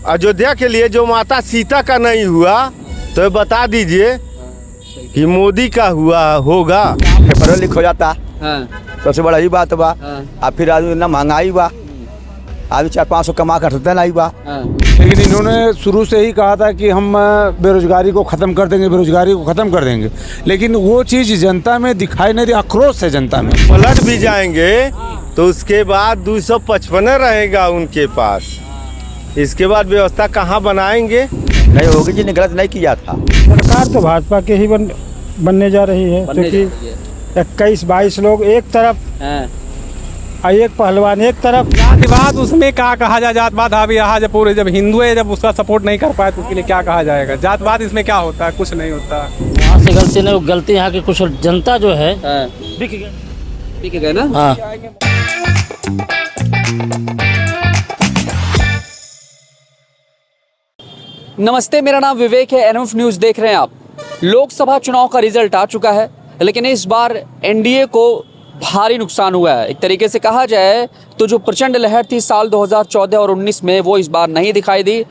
अयोध्या के लिए जो माता सीता का नहीं हुआ तो बता दीजिए कि मोदी का हुआ होगा। पढ़ लिख हो जाता हाँ। सबसे बड़ा ही बात बा। हाँ। अब फिर आदमी इतना महंगाई बा, आदमी 400-500 कमा कर सकता नहीं बा। हाँ। लेकिन इन्होंने शुरू से ही कहा था कि हम बेरोजगारी को ख़त्म कर देंगे, बेरोजगारी को ख़त्म कर देंगे, लेकिन वो चीज़ जनता में दिखाई नहीं दी। आक्रोश है जनता में। पलट भी जाएंगे तो उसके बाद 255 रहेगा उनके पास। इसके बाद व्यवस्था कहाँ बनाएंगे? नहीं होगी जी ने गलत नहीं किया था। सरकार तो भाजपा के ही बनने जा रही है, क्योंकि 21-22 लोग एक तरफ और एक पहलवान एक तरफ। जातिवाद उसमें क्या कहा जाए? जातवाद हावी रहा जब पूरे, जब हिंदू है, जब उसका सपोर्ट नहीं कर पाए तो उसके लिए क्या कहा जाएगा? जातवाद इसमें क्या होता है? कुछ नहीं होता। यहाँ से गलती नहीं, गलती यहाँ की कुछ जनता जो है बिक गए ना। हाँ। नमस्ते, मेरा नाम विवेक है। एनएफ न्यूज देख रहे हैं आप। लोकसभा चुनाव का रिजल्ट आ चुका है, लेकिन इस बार एनडीए को भारी नुकसान हुआ है। एक तरीके से कहा जाए तो जो प्रचंड लहर थी साल 2014 और 19 में, वो इस बार नहीं दिखाई दी।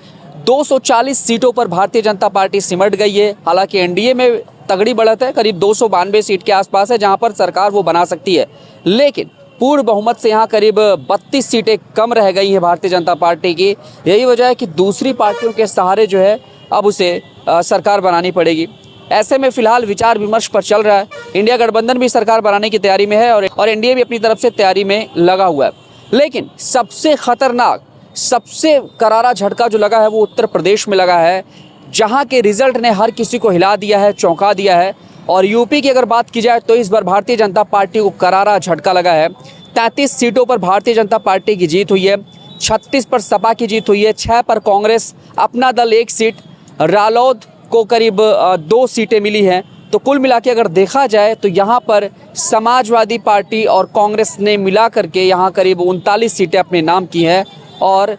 240 सीटों पर भारतीय जनता पार्टी सिमट गई है। हालांकि एनडीए में तगड़ी बढ़त है, करीब 292 सीट के आसपास है, जहां पर सरकार वो बना सकती है। लेकिन पूर्ण बहुमत से यहाँ करीब 32 सीटें कम रह गई हैं भारतीय जनता पार्टी की। यही वजह है कि दूसरी पार्टियों के सहारे जो है अब उसे सरकार बनानी पड़ेगी। ऐसे में फिलहाल विचार विमर्श पर चल रहा है। इंडिया गठबंधन भी सरकार बनाने की तैयारी में है और एनडीए भी अपनी तरफ से तैयारी में लगा हुआ है। लेकिन सबसे खतरनाक, सबसे करारा झटका जो लगा है वो उत्तर प्रदेश में लगा है, जहां के रिजल्ट ने हर किसी को हिला दिया है, चौंका दिया है। और यूपी की अगर बात की जाए तो इस बार भारतीय जनता पार्टी को करारा झटका लगा है। 33 सीटों पर भारतीय जनता पार्टी की जीत हुई है, 36 पर सपा की जीत हुई है, 6 पर कांग्रेस, अपना दल 1 सीट, रालोद को करीब 2 सीटें मिली हैं। तो कुल मिला के अगर देखा जाए तो यहाँ पर समाजवादी पार्टी और कांग्रेस ने मिला करके यहाँ करीब 39 सीटें अपने नाम की हैं। और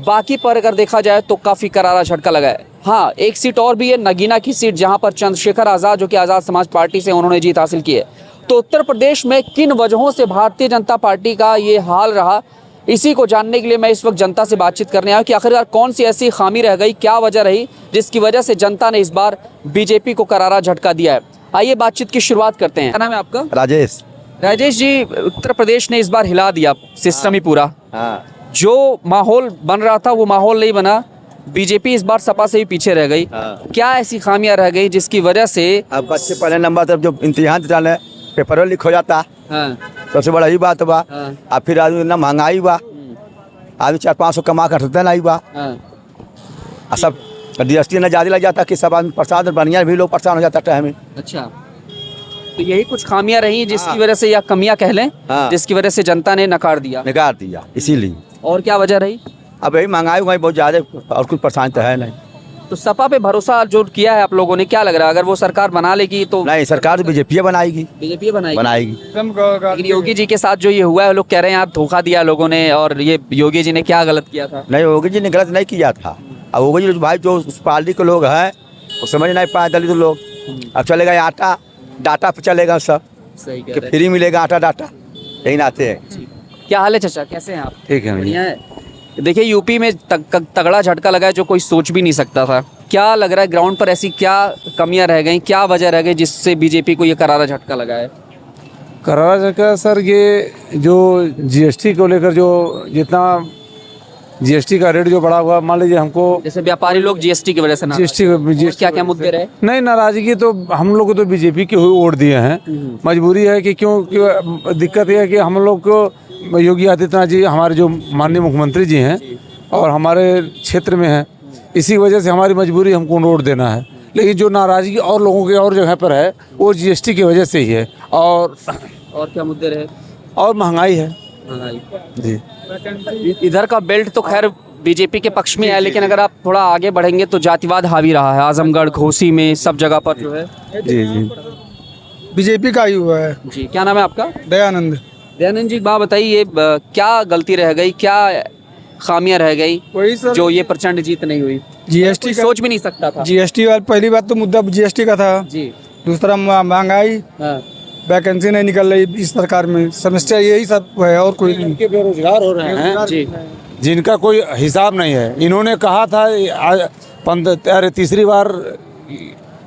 बाकी पर अगर देखा जाए तो काफ़ी करारा झटका लगा है। हाँ, 1 सीट और भी है, नगीना की सीट, जहाँ पर चंद्रशेखर आज़ाद, जो कि आज़ाद समाज पार्टी से, उन्होंने जीत हासिल की है। तो उत्तर प्रदेश में किन वजहों से भारतीय जनता पार्टी का ये हाल रहा, इसी को जानने के लिए मैं इस वक्त जनता से बातचीत करने आया कि आखिरकार कौन सी ऐसी खामी रह गई, क्या वजह रही जिसकी वजह से जनता ने इस बार बीजेपी को करारा झटका दिया है। आइए बातचीत की शुरुआत करते हैं। क्या नाम है आपका? राजेश। राजेश जी, उत्तर प्रदेश ने इस बार हिला दिया सिस्टम ही पूरा। हाँ। जो माहौल बन रहा था वो माहौल नहीं बना। बीजेपी इस बार सपा से ही पीछे रह गई। क्या ऐसी खामियां रह गई जिसकी वजह से? अब बच्चे पहले नंबर तक जो इम्तिहान डाले पेपर लिख हो जाता। हाँ। सबसे बड़ा ही बात बा। हाँ। अब फिर आदमी इतना महंगाई बा, आदमी 400-500 कमा कर सकता नहीं बा। हाँ। सब जीएसटी न ज्यादा लग जाता कि सब आदमी परेशान, बढ़िया भी लोग परेशान हो जाता टाइम में। अच्छा, तो यही कुछ खामियां रही जिसकी वजह से, या कमियां कह लें, जिसकी वजह से जनता ने नकार दिया इसीलिए। और क्या वजह रही? अब यही महंगाई बहुत ज्यादा, और कुछ परेशान तो है नहीं। तो सपा पे भरोसा जो किया है आप लोगों ने, क्या लग रहा है अगर वो सरकार बना लेगी तो? नहीं, सरकार तो बीजेपी बनाएगी। बीजेपी बनाएगी। लेकिन योगी जी के साथ जो ये हुआ है, लोग कह रहे हैं यार धोखा दिया लोगों ने, और ये योगी जी ने क्या गलत किया था? नहीं, योगी जी ने गलत नहीं किया था। अब योगी जी भाई जो उस पार्टी के लोग हैं वो समझ नहीं पाए, दलित लोग। अब चलेगा आटा, डाटा पे चलेगा सब, सही कह कि रहे हैं। फ्री मिलेगा आटा डाटा, यही नाते हैं। क्या हाल है चाचा, कैसे हैं आप? ठीक है। बढ़िया है। देखिए, यूपी में तगड़ा झटका लगा है जो कोई सोच भी नहीं सकता था। क्या लग रहा है ग्राउंड पर ऐसी क्या कमियां रह गई, क्या वजह रह गई जिससे बीजेपी को ये करारा झटका लगा है? करारा झटका सर, ये जो जीएसटी को लेकर जो जितना जीएसटी का रेट जो बढ़ा हुआ, मान लीजिए हमको, जैसे व्यापारी लोग जीएसटी की वजह से जीएसटी क्या क्या मुद्दे रहे? नहीं, नाराजगी तो हम लोग को तो बीजेपी के वोट दिए हैं। मजबूरी है कि क्यों दिक्कत यह है कि हम लोग को योगी आदित्यनाथ जी, हमारे जो माननीय मुख्यमंत्री जी हैं और हमारे क्षेत्र में हैं, इसी वजह से हमारी मजबूरी हमको वोट देना है। लेकिन जो नाराजगी और लोगों के और जगह पर है वो जीएसटी की वजह से ही है। और क्या मुद्दे रहे? और महंगाई है जी। इधर का बेल्ट तो खैर बीजेपी के पक्ष में है, लेकिन अगर आप थोड़ा आगे बढ़ेंगे तो जातिवाद हावी रहा है। आजमगढ़, घोसी में सब जगह पर जो है जी जी बीजेपी का ही हुआ है जी। क्या नाम है आपका? दयानंद। दयानंद जी, बात बताइए, क्या गलती रह गई, क्या खामियां रह गई वही सर, जो ये प्रचंड जीत नहीं हुई? जीएसटी का, सोच भी नहीं सकता था। जीएसटी वाला पहली बात तो मुद्दा जीएसटी का था जी। दूसरा महंगाई, वैकेंसी नहीं निकल रही इस सरकार में, समस्या यही सब है और कोई नहीं। बेरोजगार हो रहे हैं जी। जिनका कोई हिसाब नहीं है। इन्होंने कहा था तीसरी बार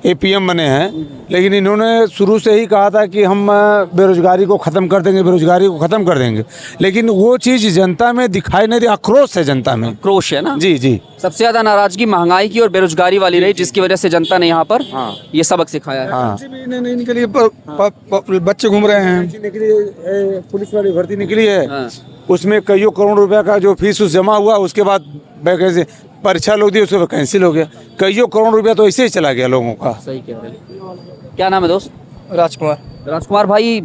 एपीएम बने हैं, लेकिन इन्होंने शुरू से ही कहा था कि हम बेरोजगारी को ख़त्म कर देंगे, बेरोजगारी को ख़त्म कर देंगे, लेकिन वो चीज़ जनता में दिखाई नहीं दी। आक्रोश है जनता में, आक्रोश है ना। जी जी। सबसे ज्यादा नाराजगी महंगाई की और बेरोजगारी वाली रही, जिसकी वजह से जनता ने यहाँ पर ये सबक सिखाया है। हाँ, निकली बच्चे घूम रहे हैं। पुलिस वाली भर्ती निकली है, हाँ। उसमें कईयों करोड़ रुपए का जो फीस जमा हुआ, उसके बाद वैकेंसी परीक्षा लोग दी, उसको कैंसिल हो गया। कईयों करोड़ रुपया तो ऐसे ही चला गया लोगों का। सही कह रहे हैं। क्या नाम है दोस्त? राजकुमार। राजकुमार भाई,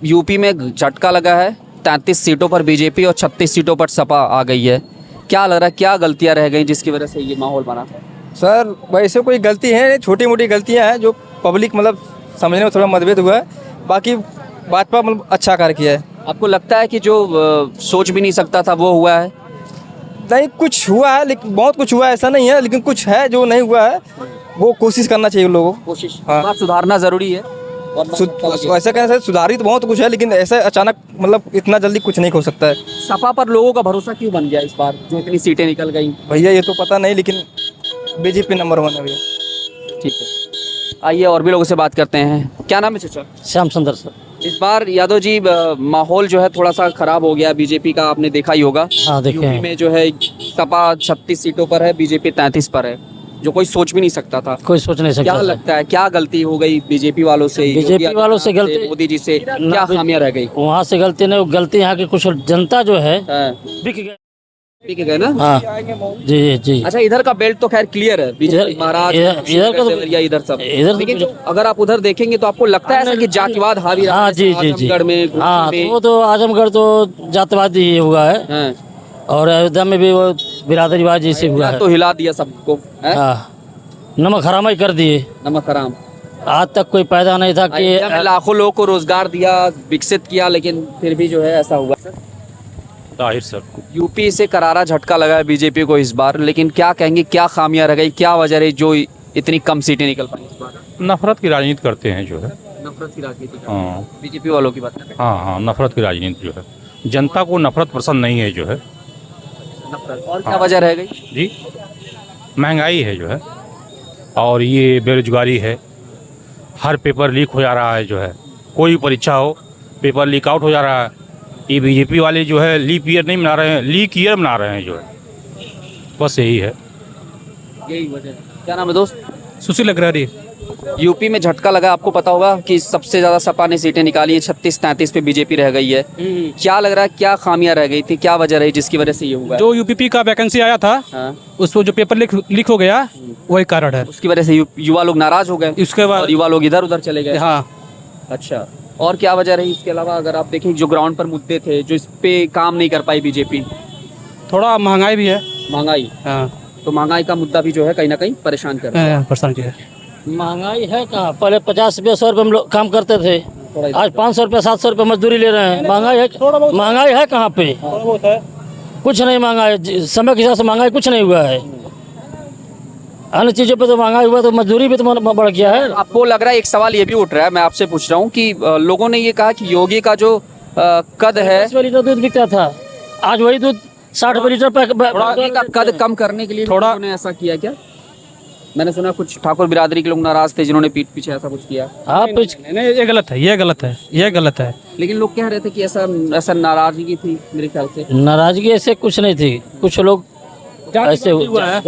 यूपी में झटका लगा है, 33 सीटों पर बीजेपी और 36 सीटों पर सपा आ गई है। क्या लग रहा है, क्या गलतियां रह गई जिसकी वजह से ये माहौल बना? सर वैसे कोई गलती है, छोटी मोटी गलतियां हैं जो पब्लिक मतलब समझने में थोड़ा मतभेद हुआ है। बाकी भाजपा मतलब अच्छा कार्य किया है। आपको लगता है कि जो सोच भी नहीं सकता था वो हुआ है? नहीं, कुछ हुआ है, लेकिन बहुत कुछ हुआ है ऐसा नहीं है, लेकिन कुछ है जो नहीं हुआ है, वो कोशिश करना चाहिए लोगों को। कोशिश हाँ। सुधारना जरूरी है। ऐसा कहना सर, सुधारित बहुत कुछ है, लेकिन ऐसे अचानक मतलब इतना जल्दी कुछ नहीं हो सकता है। सपा पर लोगों का भरोसा क्यों बन गया इस बार, जो इतनी सीटें निकल गई? भैया ये तो पता नहीं, लेकिन बीजेपी नंबर 1 है भैया। ठीक है, आइए और भी लोगों से बात करते हैं। क्या नाम है चाचा? श्याम सुंदर सर। इस बार यादव जी माहौल जो है थोड़ा सा खराब हो गया बीजेपी का, आपने देखा ही होगा। हाँ, देखे यूपी हैं। में जो है सपा 36 सीटों पर है, बीजेपी 33 पर है, जो कोई सोच भी नहीं सकता था। कोई सोच नहीं सकता क्या था। लगता है क्या गलती हो गई बीजेपी वालों से? बीजेपी योगी वालों से आदित्यनाथ गलती- मोदी जी से क्या खामियां रह गई? वहाँ से गलती नहीं, गलती यहाँ की कुछ जनता जो है हाँ, बिक गए। ठीक है ना। हाँ जी जी। अच्छा, इधर का बेल्ट तो खैर क्लियर है, बीजेपी महाराज इधर का तो- देवरिया, इधर सब। इधर तो लेकिन जो अगर आप उधर देखेंगे तो आपको लगता है ऐसा कि जातिवाद हावी रहा हाँ है, जी जी जी। आजमगढ़ में, घोसी हाँ, में? वो तो आजमगढ़ तो जातिवाद ही हुआ है, हाँ, और अयोध्या में भी वो बिरादरीवाद जैसे हुआ है। तो हिला दिया सबको, हैं? हाँ, नमक हराम ही कर दिए। नमक हराम। आज तक कोई पैदा नहीं था कि अयोध्या में लाखों लोगों को रोजगार दिया, विकसित किया, लेकिन फिर भी जो है ऐसा हुआ। ताहिर सर, यूपी से करारा झटका लगा है बीजेपी को इस बार, लेकिन क्या कहेंगे, क्या खामियां रह गई, क्या वजह रही जो इतनी कम सीटें निकल पाई इस बार? नफरत की राजनीति करते हैं जो है। नफरत की राजनीति हाँ बीजेपी वालों की बात कर रहे हाँ हाँ, नफरत की राजनीति जो है, जनता को नफरत पसंद नहीं है जो है। हैं। नफरत और क्या वजह रह गई? जी, महंगाई है जो है, और ये बेरोजगारी है। हर पेपर लीक हो जा रहा है जो है, कोई परीक्षा हो पेपर लीक आउट हो जा रहा है। ये बीजेपी वाले जो है लीप ईयर नहीं मना रहे हैं, लीक ईयर मना रहे हैं जो है, बस यही है। यही वजह है। क्या नाम है दोस्त? सुशील अग्रवाल। यूपी में झटका लगा, आपको पता होगा कि सबसे ज्यादा सपा ने सीटें निकाली है, 36-33 पे बीजेपी रह गई है। क्या लग रहा है, क्या खामियां रह गई थी, क्या वजह रही जिसकी वजह से ये हुआ है? जो यूपीपी का वैकेंसी आया था, हाँ, उसको जो पेपर लीक हो गया, वही कारण है। उसकी वजह से युवा लोग नाराज हो गए, इसके बाद और युवा लोग इधर उधर चले गए। हाँ, अच्छा, और क्या वजह रही इसके अलावा? अगर आप देखें जो ग्राउंड पर मुद्दे थे, जो इस पे काम नहीं कर पाई बीजेपी, थोड़ा महंगाई भी है। महंगाई, हाँ, तो महंगाई का मुद्दा भी जो है कहीं ना कहीं परेशान कर रहा है। परेशान किया। महंगाई है कहाँ? पहले 50 रुपये 100 रुपये हम लोग काम करते थे, आज 500 रुपये 700 रुपये मजदूरी ले रहे हैं। महंगाई है कहाँ पे? कुछ नहीं महंगाई, समय के हिसाब से महंगाई कुछ नहीं हुआ है। अन्य चीज़ों पे तो महंगाई हुआ, तो मजदूरी भी तो बढ़ गया है। आपको लग रहा है, एक सवाल ये भी उठ रहा है, मैं आपसे पूछ रहा हूँ कि लोगों ने ये कहा कि योगी का जो कद है, 10 लीटर दूध बिकता था, आज वही दूध 60 रुपये लीटर योगी का कद कम करने के लिए थोड़ा- लोगों ने ऐसा किया क्या? मैंने सुना कुछ ठाकुर बिरादरी के लोग नाराज थे, जिन्होंने पीठ पीछे ऐसा कुछ किया। हाँ नहीं, ये गलत है, ये गलत है, ये गलत है। लेकिन लोग कह रहे थे कि ऐसा नाराजगी थी मेरे ख्याल से। नाराजगी ऐसे कुछ नहीं थी, कुछ लोग ऐसे हुआ है,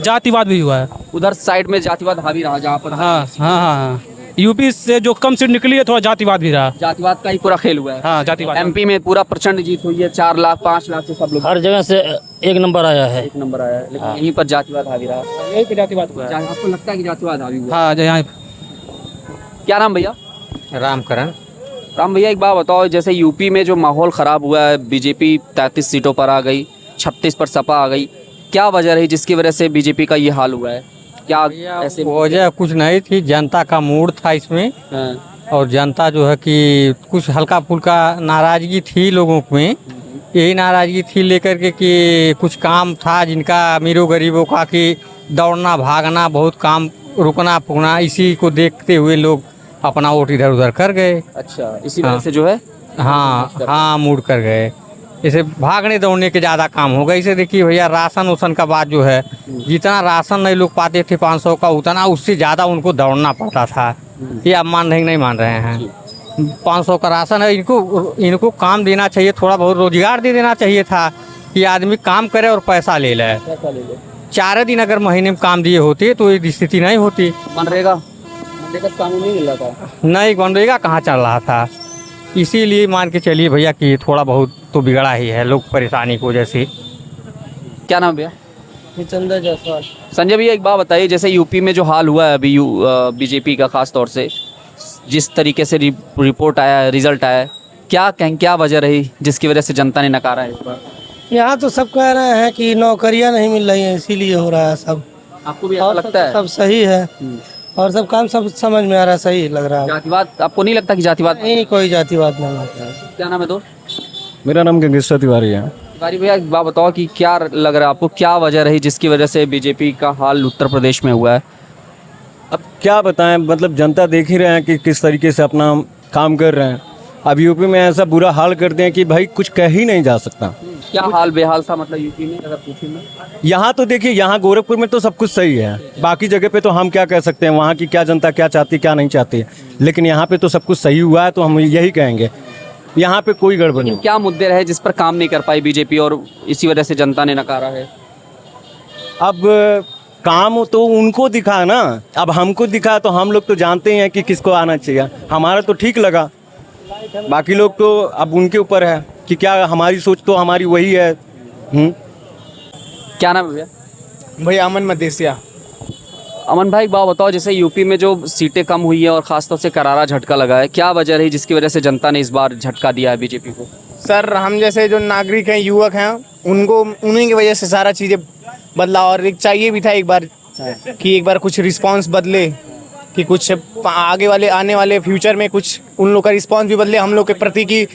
जातिवाद भी हुआ है। उधर साइड में जातिवाद हावी रहा, जहाँ पर हाँ हाँ हाँ, यूपी से जो कम सीट निकली है, थोड़ा जातिवाद भी रहा। जातिवाद का ही पूरा खेल हुआ है। हाँ, जातिवाद। एमपी में पूरा प्रचंड जीत हुई है, 4 लाख 5 लाख से सब लोग हर जगह से एक नंबर आया है। एक नंबर आया है, लेकिन यहीं पर जातिवाद हावी रहा। यही पे जातिवाद हुआ है। आपको लगता है कि जातिवाद हावी हुआ? हाँ, यहाँ क्या नाम भैया? रामकरण। राम भैया, एक बात बताओ, जैसे यूपी में जो माहौल खराब हुआ है, बीजेपी 33 सीटों पर आ गई, 36 पर सपा आ गई, क्या वजह रही जिसकी वजह से बीजेपी का ये हाल हुआ है? क्या ऐसे वजह कुछ नहीं थी, जनता का मूड था इसमें, हाँ, और जनता जो है कि कुछ हल्का फुल्का नाराजगी थी लोगों में। यही नाराजगी थी लेकर के कि कुछ काम था जिनका अमीरों गरीबों का, कि दौड़ना भागना बहुत काम, रुकना फुकना, इसी को देखते हुए लोग अपना वोट इधर उधर कर गए। अच्छा, इसी वजह से जो है हाँ हाँ, मूड कर गए। जैसे भागने दौड़ने के ज़्यादा काम हो गया। इसे देखिए भैया, राशन उसन का बात जो है, जितना राशन नहीं लोग पाते थे 500 का, उतना उससे ज़्यादा उनको दौड़ना पड़ता था। ये आप मान रहे नहीं मान रहे हैं? 500 का राशन है, इनको काम देना चाहिए, थोड़ा बहुत रोजगार दे देना चाहिए था कि आदमी काम करे और पैसा ले ले। 4 दिन अगर महीने में काम दिए होते तो ये स्थिति नहीं होती। मनरेगा काम नहीं मिल रहा था। नहीं, मनरेगा कहाँ चल रहा था। इसीलिए मान के चलिए भैया कि थोड़ा बहुत तो बिगड़ा ही है, लोग परेशानी की वजह से। क्या नाम भैया? चंदा जायसवाल। संजय भैया, एक बात बताइए, जैसे यूपी में जो हाल हुआ है अभी बीजेपी का, खास तौर से जिस तरीके से रिपोर्ट आया है, रिजल्ट आया है, क्या वजह रही जिसकी वजह से जनता ने नकारा है इस बार? यहाँ तो सब कह रहे हैं कि नौकरियाँ नहीं मिल रही हैं, इसीलिए हो रहा है सब। आपको भी ऐसा लगता है? सब सही है और सब काम सब समझ में आ रहा है, सही लग रहा है। जातिवाद आपको नहीं लगता कि जातिवाद? नहीं, कोई जातिवाद नहीं लगता है। क्या नाम है दोस्त? मेरा नाम गंगेश्वर तिवारी है। तिवारी भैया, एक बात बताओ कि क्या लग रहा है आपको, क्या वजह रही जिसकी वजह से बीजेपी का हाल उत्तर प्रदेश में हुआ है? अब क्या बताएं, मतलब जनता देख ही रहे हैं कि किस तरीके से अपना काम कर रहे हैं। अब यूपी में ऐसा बुरा हाल करते हैं कि भाई कुछ कह ही नहीं जा सकता। क्या हाल बेहाल था मतलब यूपी में, अगर पूछूं मैं? यहाँ तो देखिए, यहाँ गोरखपुर में तो सब कुछ सही है, बाकी जगह पे तो हम क्या कह सकते हैं, वहाँ की क्या जनता क्या चाहती है क्या नहीं चाहती है, लेकिन यहाँ पे तो सब कुछ सही हुआ है, तो हम यही कहेंगे यहाँ पे कोई गड़बड़ नहीं। क्या मुद्दे रहे जिस पर काम नहीं कर पाई बीजेपी और इसी वजह से जनता ने नकारा है? अब काम तो उनको दिखा ना, अब हमको दिखा तो हम लोग तो जानते हैं कि किसको आना चाहिए। हमारा तो ठीक लगा, बाकी लोग तो अब उनके ऊपर है कि क्या, हमारी सोच तो हमारी वही है। क्या नाम है भैया? भैया अमन मदेसिया। अमन भाई, एक बात बताओ, जैसे यूपी में जो सीटें कम हुई है और खासतौर से करारा झटका लगा है, क्या वजह रही जिसकी वजह से जनता ने इस बार झटका दिया है बीजेपी को? सर, हम जैसे जो नागरिक हैं, युवक हैं, उनको उन्हीं की वजह से सारा चीज़ें बदला, और एक चाहिए भी था एक बार कि एक बार कुछ रिस्पांस बदले, कि कुछ आगे वाले आने वाले फ्यूचर में कुछ उन लोग का रिस्पांस भी बदले हम लोग के प्रति, कि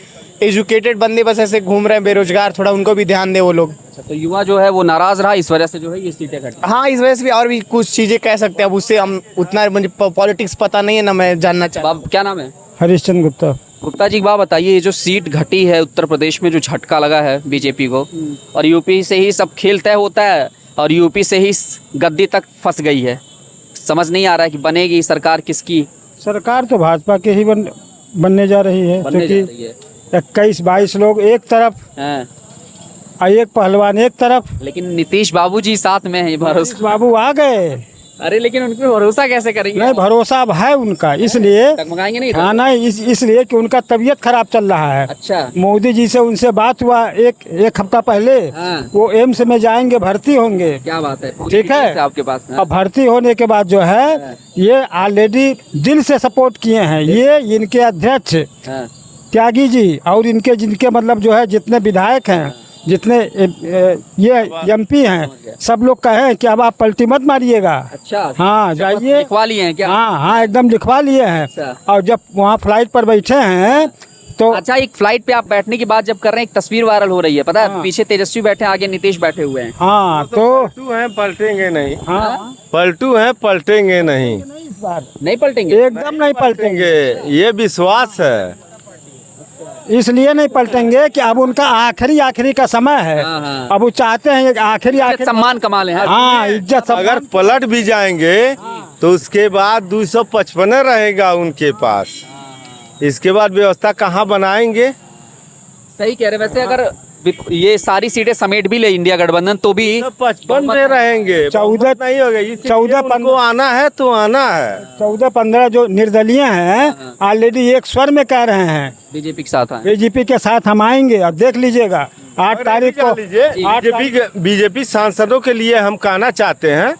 एजुकेटेड बंदे बस ऐसे घूम रहे हैं बेरोजगार, थोड़ा उनको भी ध्यान दे वो लोग। तो युवा जो है वो नाराज रहा, इस वजह से जो है ये सीटें घटी। हाँ, इस वजह से भी और भी कुछ चीज़ें कह सकते हैं। अब उससे हम उतना मुझे पॉलिटिक्स पता नहीं है ना, मैं जानना चाहता। क्या नाम है? हरीशचंद्र गुप्ता। गुप्ता जी, एक बात बताइए, ये जो सीट घटी है उत्तर प्रदेश में, जो झटका लगा है बीजेपी को, और यूपी से ही सब खेल तय होता है और यूपी से ही गद्दी तक फंस गई है, समझ नहीं आ रहा है कि बनेगी सरकार किसकी? सरकार तो भाजपा के ही बनने जा रही है, क्योंकि 21-22 लोग एक तरफ और एक पहलवान एक तरफ। लेकिन नीतीश बाबू जी साथ में है, भरोसा बाबू आ गए। अरे लेकिन उन पे भरोसा कैसे करेंगे? नहीं, भरोसा अब है उनका, इसलिए टकमकाएंगे नहीं? हाँ, नहीं, इसलिए कि उनका तबीयत खराब चल रहा है। अच्छा। मोदी जी से उनसे बात हुआ एक हफ्ता पहले। वो एम्स में जाएंगे, भर्ती होंगे। क्या बात है, ठीक है आपके पास? अब भर्ती होने के बाद जो है, ये ऑलरेडी दिल से सपोर्ट किए हैं ये इनके अध्यक्ष त्यागी जी, और इनके जिनके मतलब जो है जितने विधायक हैं, जितने ये एमपी हैं, सब लोग कहे कि अब आप पलटी मत मारिएगा। अच्छा। हाँ, जाइए। लिखवा लिए हैं क्या? हाँ, एकदम लिखवा लिए हैं। अच्छा। और जब वहाँ फ्लाइट पर बैठे हैं तो अच्छा, एक फ्लाइट पे आप बैठने की बात जब कर रहे हैं, एक तस्वीर वायरल हो रही है, पता है? पीछे तेजस्वी बैठे, आगे नीतीश बैठे हुए हैं। हाँ, तो पलटू हैं, पलटेंगे नहीं। हाँ, पलटू हैं, पलटेंगे नहीं। नहीं पलटेंगे, एकदम नहीं पलटेंगे। ये विश्वास है, इसलिए नहीं पलटेंगे कि अब उनका आखिरी का समय है। हाँ। अब वो चाहते हैं आखिरी सम्मान कमा ले। हाँ, इज्जत अगर पलट भी जाएंगे तो उसके बाद 255 रहेगा उनके पास। इसके बाद व्यवस्था कहाँ बनाएंगे? सही कह रहे। वैसे अगर ये सारी सीटें समेट भी ले इंडिया गठबंधन तो भी 55 में रहेंगे, 14 नहीं होगा। 14-15 को आना है तो आना है। 14-15 जो निर्दलीय हैं ऑलरेडी एक स्वर में कह रहे हैं बीजेपी के साथ हैं। बीजेपी के साथ हम आएंगे, और देख लीजिएगा 8 तारीख को। बीजेपी सांसदों के लिए हम कहना चाहते हैं,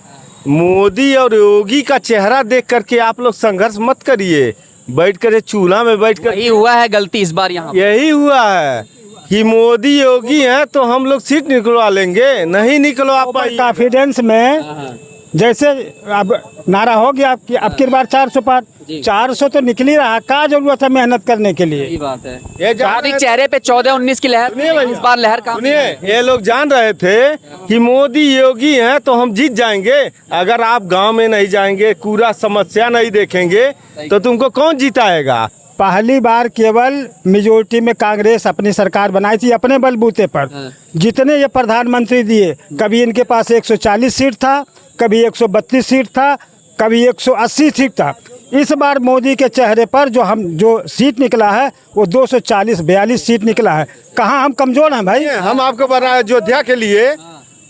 मोदी और योगी का चेहरा देख करके आप लोग संघर्ष मत करिए। बैठ कर चूल्हा में बैठ कर, यही हुआ है गलती इस बार यहाँ। यही हुआ है कि मोदी योगी हैं तो हम लोग सीट निकलवा लेंगे, नहीं निकलवा पाए। कॉन्फिडेंस में जैसे अब नारा हो गया कि अब की बार 400 पार, 400 तो निकल ही रहा, क्या जरूरत है मेहनत करने के लिए? यही बात है। ये चेहरे पे 14-19 की लहर, इस बार लहर का। सुनिए, ये लोग जान रहे थे कि मोदी योगी हैं तो हम जीत जाएंगे। अगर आप गांव में नहीं जाएंगे, पूरा समस्या नहीं देखेंगे तो तुमको कौन जिताएगा? पहली बार केवल मेजोरिटी में कांग्रेस अपनी सरकार बनाई थी अपने बलबूते पर। जितने ये प्रधानमंत्री दिए, कभी इनके पास 140 सीट था, कभी 132 सीट था, कभी 180 सीट था। इस बार मोदी के चेहरे पर जो सीट निकला है वो 240-42 सीट निकला है। कहाँ हम कमजोर हैं भाई? हम आपको बता,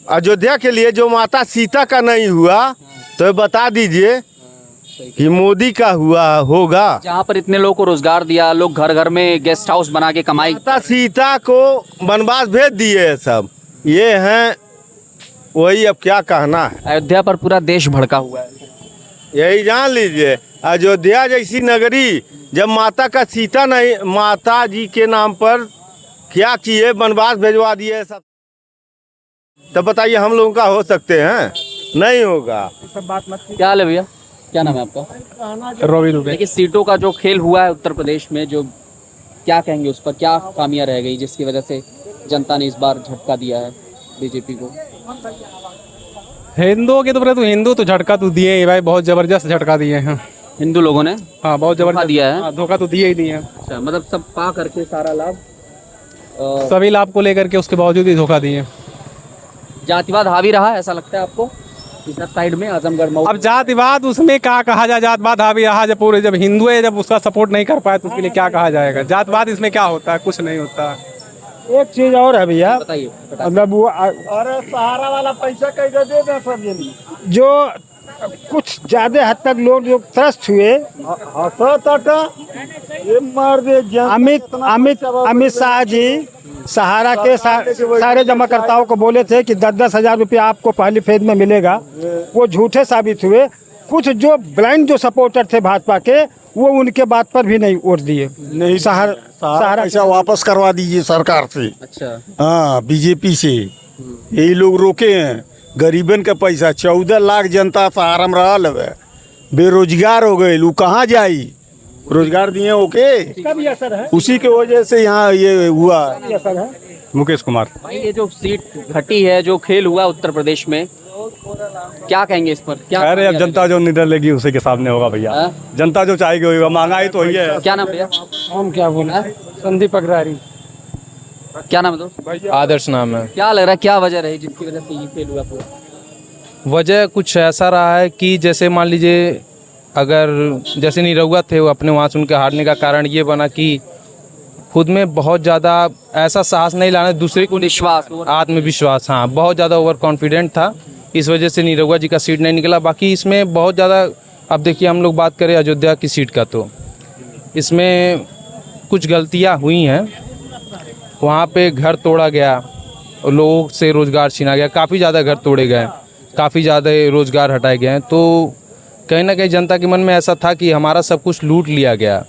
अयोध्या के लिए जो माता सीता का नहीं हुआ तो बता दीजिए कि मोदी का हुआ होगा। जहाँ पर इतने लोगों को रोजगार दिया, लोग घर घर में गेस्ट हाउस बना के कमाई। माता सीता को वनवास भेज दिए सब, ये हैं वही। अब क्या कहना है, अयोध्या पर पूरा देश भड़का हुआ है। यही जान लीजिए, अयोध्या जैसी नगरी जब माता का सीता नहीं, माता जी के नाम पर क्या किए, वनवास भेजवा दिए सब, तब बताइए हम लोगों का हो सकते हैं? नहीं होगा। सब बात मत क्या हाल है भैया, क्या नाम है आपका? रवि दुबे। देखिए सीटों का जो खेल हुआ है उत्तर प्रदेश में, जो क्या कहेंगे उस पर, क्या खामियां रह गई जिसकी वजह से जनता ने इस बार झटका दिया है बीजेपी को? हिंदुओं के तो हिंदू तो झटका तो दिए ही भाई, बहुत जबरदस्त झटका दिए हैं। हिंदू लोगों ने हाँ बहुत धोखा दिया है। धोखा तो दिए ही दिए हैं। अच्छा, मतलब सब पा करके सारा लाभ, सभी लाभ को लेकर के उसके बावजूद ही धोखा दिए। जातिवाद हावी रहा ऐसा लगता है आपको इधर साइड में, आजमगढ़ मऊ? अब जातिवाद उसमें क्या कहा जाए, जातवाद हावी रहा जब पूरे, जब हिंदू है जब उसका सपोर्ट नहीं कर पाए तो उसके लिए क्या कहा जाएगा? जातवाद इसमें क्या होता है? कुछ नहीं होता। एक चीज और है भैया, बताइए। मतलब वो अरे सहारा वाला पैसा कैसे दे दें सब ये जो कुछ ज्यादा हद तक लोग जो त्रस्त हुए, अमित शाह जी सहारा के सारे जमाकर्ताओं को बोले थे कि 10-10 हजार रुपया आपको पहली फेज में मिलेगा, वो झूठे साबित हुए। कुछ जो ब्लाइंड जो सपोर्टर थे भाजपा के, वो उनके बात पर भी नहीं वोट दिए। नहीं, सहारा पैसा वापस करवा दीजिए सरकार से। अच्छा, हाँ, बीजेपी से यही लोग रोके हैं। गरीबन का पैसा 14 लाख जनता सहारा में रहा है, बेरोजगार हो गए, वो कहाँ जाई? रोजगार दिए ओके, का भी असर है, उसी के वजह से यहाँ ये हुआ। असर है। मुकेश कुमार। भाई ये जो सीट घटी है, जो खेल हुआ उत्तर प्रदेश में, क्या कहेंगे इस पर? क्या अरे अब जनता जो निर्णय लेगी उसी के सामने होगा भैया। हाँ? जनता जो चाहेगी होगा, महंगाई तो ही है। क्या नाम भैया? हम क्या बोले, संदीप अग्रवारी। क्या नाम है दोस्त? आदर्श नाम है। क्या लग रहा है, क्या वजह रही जिसकी वजह से ये फेल हुआ पूरा? वजह कुछ ऐसा रहा है कि जैसे मान लीजिए, अगर जैसे निरहुआ थे वो अपने वहाँ से उनके हारने का कारण ये बना कि खुद में बहुत ज़्यादा ऐसा साहस नहीं लाना, दूसरे को विश्वास, आत्मविश्वास, हाँ बहुत ज़्यादा ओवर कॉन्फिडेंट था, इस वजह से निरहुआ जी का सीट नहीं निकला। बाकी इसमें बहुत ज़्यादा, अब देखिए हम लोग बात करें अयोध्या की सीट का, तो इसमें कुछ गलतियाँ हुई हैं। वहाँ पे घर तोड़ा गया, लोगों से रोज़गार छीना गया, काफ़ी ज़्यादा घर तोड़े गए, काफ़ी ज़्यादा रोज़गार हटाए गए हैं। तो कहीं ना कहीं जनता के मन में ऐसा था कि हमारा सब कुछ लूट लिया गया,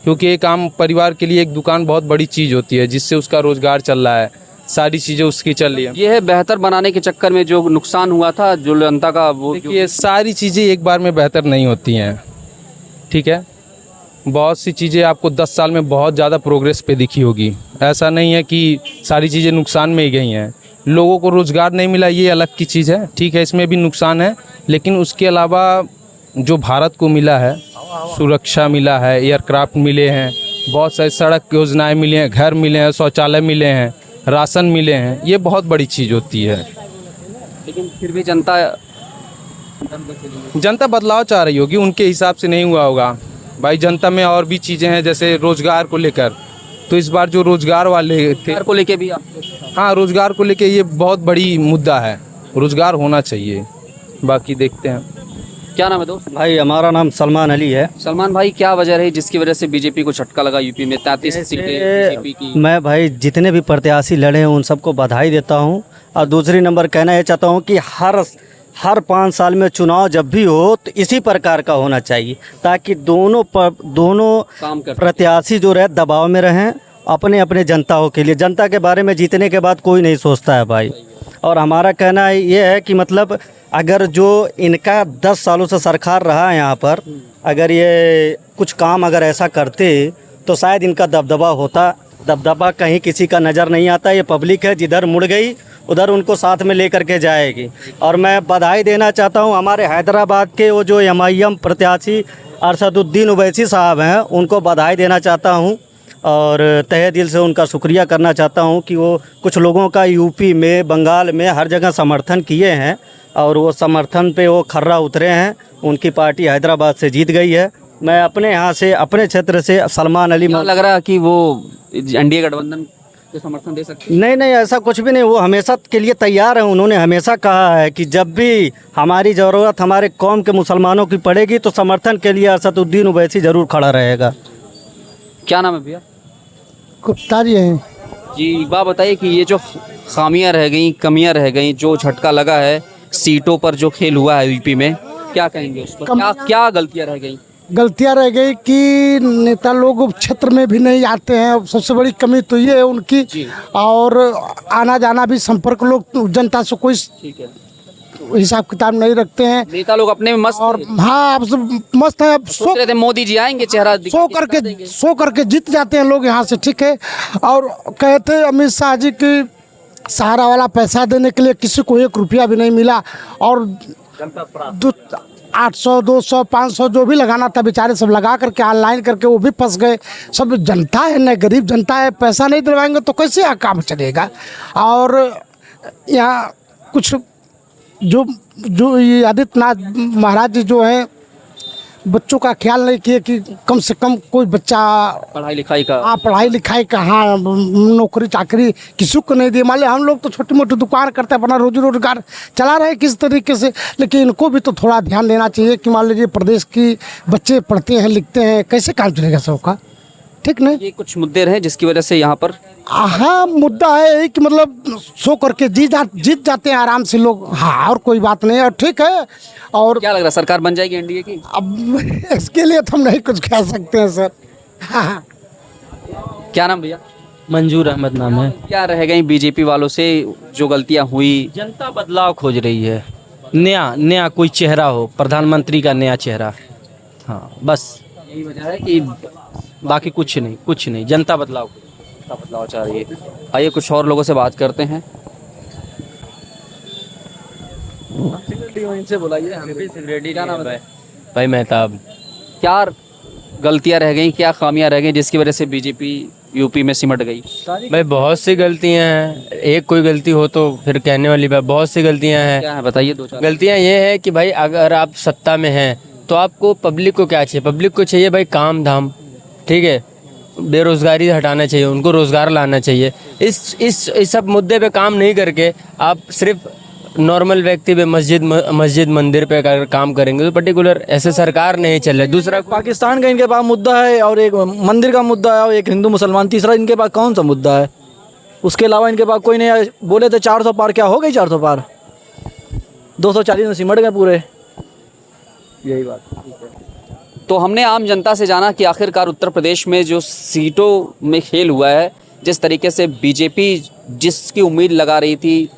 क्योंकि एक आम परिवार के लिए एक दुकान बहुत बड़ी चीज़ होती है जिससे उसका रोज़गार चल रहा है, सारी चीज़ें उसकी चल रही है। ये है बेहतर बनाने के चक्कर में जो नुकसान हुआ था जो जनता का, वो देखिए सारी चीज़ें एक बार में बेहतर नहीं होती हैं, ठीक है। बहुत सी चीज़ें आपको 10 साल में बहुत ज़्यादा प्रोग्रेस पे दिखी होगी, ऐसा नहीं है कि सारी चीज़ें नुकसान में ही गई हैं। लोगों को रोज़गार नहीं मिला, ये अलग की चीज़ है, ठीक है, इसमें भी नुकसान है। लेकिन उसके अलावा जो भारत को मिला है, सुरक्षा मिला है, एयरक्राफ्ट मिले हैं, बहुत सारी सड़क योजनाएं मिले हैं, घर मिले हैं, शौचालय मिले हैं, राशन मिले हैं, ये बहुत बड़ी चीज़ होती है। लेकिन फिर भी जनता बदलाव चाह रही होगी, उनके हिसाब से नहीं हुआ होगा भाई। जनता में और भी चीज़ें हैं, जैसे रोज़गार को लेकर, तो इस बार जो रोज़गार वाले थे को लेके भी, हाँ रोज़गार को लेके ये बहुत बड़ी मुद्दा है, रोज़गार होना चाहिए। बाकी देखते हैं। क्या नाम है दोस्त? भाई हमारा नाम सलमान अली है। सलमान भाई, क्या वजह रही जिसकी वजह से बीजेपी को झटका लगा? यूपी में 33 सीटें बीजेपी की। मैं भाई जितने भी प्रत्याशी लड़े हैं उन सबको बधाई देता हूं, और दूसरी नंबर कहना ये चाहता हूं कि हर 5 साल में चुनाव जब भी हो तो इसी प्रकार का होना चाहिए, ताकि दोनों प्रत्याशी जो रहे दबाव में रहें अपने अपने जनताओं के लिए। जनता के बारे में जीतने के बाद कोई नहीं सोचता है भाई। और हमारा कहना ये है कि मतलब अगर जो इनका 10 सालों से सरकार रहा है यहाँ पर, अगर ये कुछ काम अगर ऐसा करते तो शायद इनका दबदबा होता। दबदबा कहीं किसी का नज़र नहीं आता, ये पब्लिक है जिधर मुड़ गई उधर उनको साथ में लेकर के जाएगी। और मैं बधाई देना चाहता हूँ हमारे हैदराबाद के वो जो MIM प्रत्याशी अरशदुद्दीन ओवैसी साहब हैं, उनको बधाई देना चाहता हूँ और तहे दिल से उनका शुक्रिया करना चाहता हूँ कि वो कुछ लोगों का यूपी में, बंगाल में हर जगह समर्थन किए हैं और वो समर्थन पे वो खर्रा उतरे हैं। उनकी पार्टी हैदराबाद से जीत गई है। मैं अपने यहाँ से, अपने क्षेत्र से सलमान अली क्या लग रहा है कि वो एनडीए गठबंधन को समर्थन दे सकते हैं? नहीं, ऐसा कुछ भी नहीं। वो हमेशा के लिए तैयार हैं। उन्होंने हमेशा कहा है कि जब भी हमारी ज़रूरत हमारे कौम के मुसलमानों की पड़ेगी तो समर्थन के लिए अरशदुद्दीन ओवैसी ज़रूर खड़ा रहेगा। क्या नाम है भैया? गुप्ता जी हैं जी। एक बात बताइए कि ये जो खामियां रह गई, कमियां रह गई, जो झटका लगा है सीटों पर जो खेल हुआ है यूपी में, क्या कहेंगे उस पर? क्या गलतियां रह गई? गलतियां रह गई कि नेता लोग क्षेत्र में भी नहीं आते हैं। सबसे बड़ी कमी तो ये है उनकी। और आना जाना भी, संपर्क लोग जनता से कोई हिसाब किताब नहीं रखते हैं। नेता लोग अपने में मस्त और हाँ, अब मस्त है। अब सोच रहे थे मोदी जी आएंगे, चेहरा सो करके जीत जाते हैं लोग यहाँ से, ठीक है। और कहते अमित शाह जी की सहारा वाला पैसा देने के लिए किसी को 1 रुपया भी नहीं मिला। और 800, 200, 500 जो भी लगाना था बेचारे सब लगा करके ऑनलाइन करके वो भी फंस गए। सब जनता है ना, गरीब जनता है, पैसा नहीं दिलवाएंगे तो कैसे यहाँ काम चलेगा। और यहाँ कुछ जो ये आदित्यनाथ महाराज जी जो हैं, बच्चों का ख्याल नहीं किए कि कम से कम कोई बच्चा पढ़ाई लिखाई का, पढ़ाई लिखाई का, हाँ, नौकरी चाकरी किसी को नहीं दिए। मान लिया हम लोग तो छोटी मोटी दुकान करते हैं, अपना रोजी रोजगार चला रहे किस तरीके से, लेकिन इनको भी तो थोड़ा ध्यान देना चाहिए कि मान लीजिए प्रदेश की बच्चे पढ़ते हैं, लिखते हैं, कैसे काम चलेगा सबका, ठीक नहीं। ये कुछ मुद्दे रहे जिसकी वजह से यहाँ पर हाँ, मुद्दा है कि मतलब सो करके जीत जाते हैं आराम से लोग। हाँ, और कोई बात नहीं, और ठीक है। और क्या लग रहा है सरकार बन जाएगी एनडीए की? अब इसके लिए तो हम नहीं कुछ कह सकते हैं सर। हाँ। क्या नाम भैया? मंजूर अहमद नाम है। क्या रह गई बीजेपी वालों से जो गलतियां हुई? जनता बदलाव खोज रही है, नया कोई चेहरा हो, प्रधानमंत्री का नया चेहरा। हाँ, बस यही वजह है कि बाकी कुछ नहीं, जनता बदलाव चाह रही है। आइए कुछ और लोगों से बात करते हैं। इनसे बुलाइए। क्या नाम है भाई? मेहताब। क्या गलतियां रह गई, क्या खामियां रह गई जिसकी वजह से बीजेपी यूपी में सिमट गई? भाई बहुत सी गलतियां हैं, एक कोई गलती हो तो फिर कहने वाली बात, बहुत सी गलतियां हैं। क्या है बताइए? 2-4 गलतियां ये है कि भाई अगर आप सत्ता में हैं तो आपको पब्लिक को क्या चाहिए? पब्लिक को चाहिए भाई काम धाम, ठीक है। बेरोजगारी हटाना चाहिए, उनको रोजगार लाना चाहिए। इस सब मुद्दे पे काम नहीं करके आप सिर्फ नॉर्मल व्यक्ति पे मस्जिद मंदिर पे अगर काम करेंगे तो पर्टिकुलर ऐसे सरकार नहीं चल रही। दूसरा पाकिस्तान का इनके पास मुद्दा है और एक मंदिर का मुद्दा है और एक हिंदू मुसलमान, तीसरा इनके पास कौन सा मुद्दा है? उसके अलावा इनके पास कोई नहीं। बोले थे 400 पार, क्या हो गई 400 पार? 240 में सिमट गए पूरे। यही बात। तो हमने आम जनता से जाना कि आखिरकार उत्तर प्रदेश में जो सीटों में खेल हुआ है, जिस तरीके से बीजेपी जिसकी उम्मीद लगा रही थी,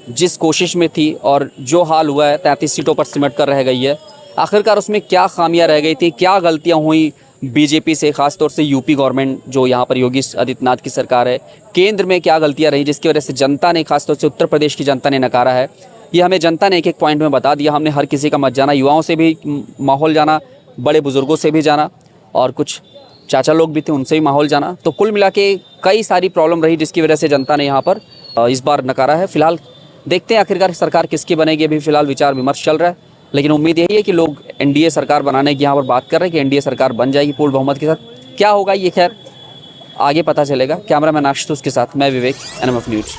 जिस कोशिश में थी, और जो हाल हुआ है 33 सीटों पर सिमट कर रह गई है, आखिरकार उसमें क्या खामियां रह गई थी, क्या गलतियां हुई बीजेपी से, खासतौर से यूपी गवर्नमेंट जो यहाँ पर योगी आदित्यनाथ की सरकार है, केंद्र में क्या गलतियां रही जिसकी वजह से जनता ने, खासतौर से उत्तर प्रदेश की जनता ने नकारा है। ये हमें जनता ने एक पॉइंट में बता दिया। हमने हर किसी का मत जाना, युवाओं से भी माहौल जाना, बड़े बुजुर्गों से भी जाना, और कुछ चाचा लोग भी थे उनसे भी माहौल जाना। तो कुल मिला के कई सारी प्रॉब्लम रही जिसकी वजह से जनता ने यहाँ पर इस बार नकारा है। फिलहाल देखते हैं आखिरकार सरकार किसकी बनेगी। अभी फिलहाल विचार विमर्श चल रहा है, लेकिन उम्मीद यही है कि लोग एनडीए सरकार बनाने की यहाँ पर बात कर रहे हैं कि एनडीए सरकार बन जाएगी पूर्ण बहुमत के साथ। क्या होगा ये खैर आगे पता चलेगा। कैमरामैन आशुतोष के साथ मैं विवेक, एनएमएफ न्यूज़।